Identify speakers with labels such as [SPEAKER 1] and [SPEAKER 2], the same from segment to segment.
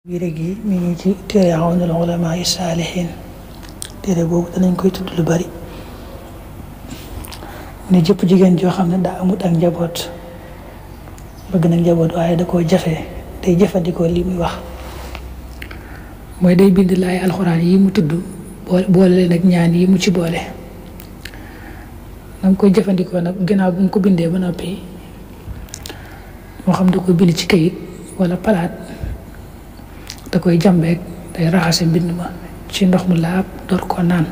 [SPEAKER 1] biire gi mi ngi ci téere Awnul Ulamaa Saalihiin téere boobu danañ koy tudd lu bari ne jëpp jigéen joo xam ne daa amut ak njaboot bëgg na njaboot waaye da koo jafe day jëfandikoo li muy wax mooy day bind laay alxuraan yi mu tudd boole leen ak ñaan yi mu ci boole danga koy jëfandikoo nag ginnaaw bu mu ko bindee ba noppi moo xam da koy bind ci kayit wala palaat da koy jàmbeek day raxase mbind ma ci ndox mu laab door koo naan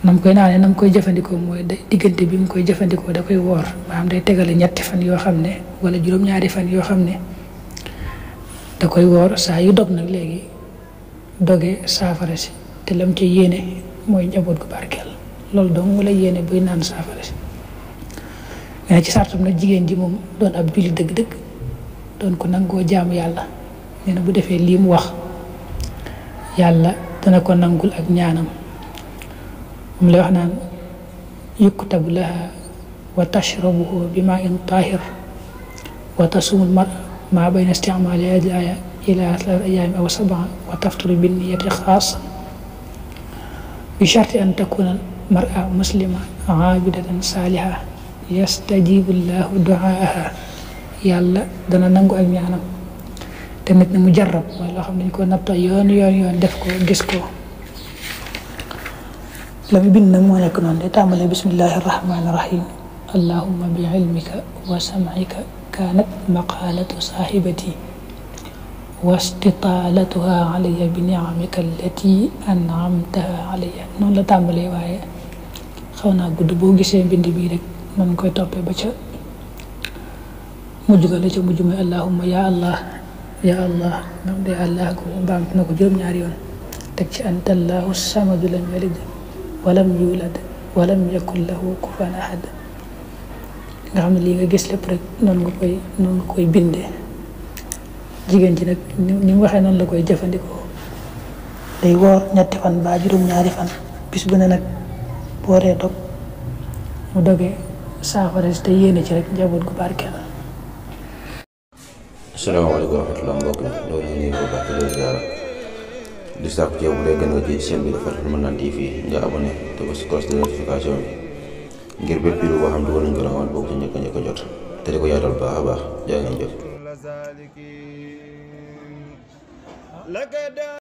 [SPEAKER 1] nam koy naanee nam koy jëfandikoo mooy diggante bi mu koy jëfandikoo da koy woor maanaam day tegale ñetti fan yoo xam ne wala juróom-ñaari fan yoo xam ne da koy woor saa yu dog nag léegi doge saafara si te lam ci yéene mooy njaboot gu barkeel loolu dong mu la yéene buy naan saafara si mais ci sartam nag jigéen ji moom doon ab julli dëgg-dëgg doon ko nangoo jaamu yàlla nee na bu defee lii mu wax yàlla dana ko nangul ak ñaanam moom lay wax naan yuktabu laha wa tashrabuhu bi ma in tahir wa tasumul mar ma bayna isticmaali hadi aya ila 3 ayaami aw 7 wa tafturu bi niyati xaasa bi sharti an takuna mar'a muslima aabidatan saaliha yastajibu llahu duaaha yàlla dana nangu ak ñaanam te nit ne mu jarrab mooy loo xam ne dañ ko natta yoon def ko gis ko la mu bind nag moo nekk noonu day tàmbalee bismillahi rahmaani rahim allahumma bi ilmika wa sam'ika kaanat maqaalatu saahibati wa istitaalatuha alayya bi ni'amika allati an'amtaha alayya noonu la tàmbalee waaye xaw naa gudd boo gisee mbind bii rek man koy toppee ba ca mujj ga la ca mujj mooy allahumma ya allah ngam de allah ko baam na ko juróom-ñaari yoon teg ci anta allahu samadu lam yalid walam yulad walam yakun lahu kufuwan ahad nga xam ne lii nga gis lépp rek noonu nga koy bindee jigéen ji nag ni mu waxee noonu la koy jëfandikoo day woor ñetti fan ba juróom-ñaari fan bis bu ne nag booree dog mu dogee saafara si te yéene ci rek njaboot gu barkeel.
[SPEAKER 2] asalaamaaleykum wa rahmatulah mbokk mi loolu ñu ngi ko baax di leen ziara di sàkku ci yow bu dee gën nga ci chaîne bi dafa mën naan TV nga abonné te ba si cloche de notification bi ngir bépp vidéo boo xam dugal nañ ko la woon boo ko njëkk a jot te di ko yaatal baax a baax jaa ngeen jëf.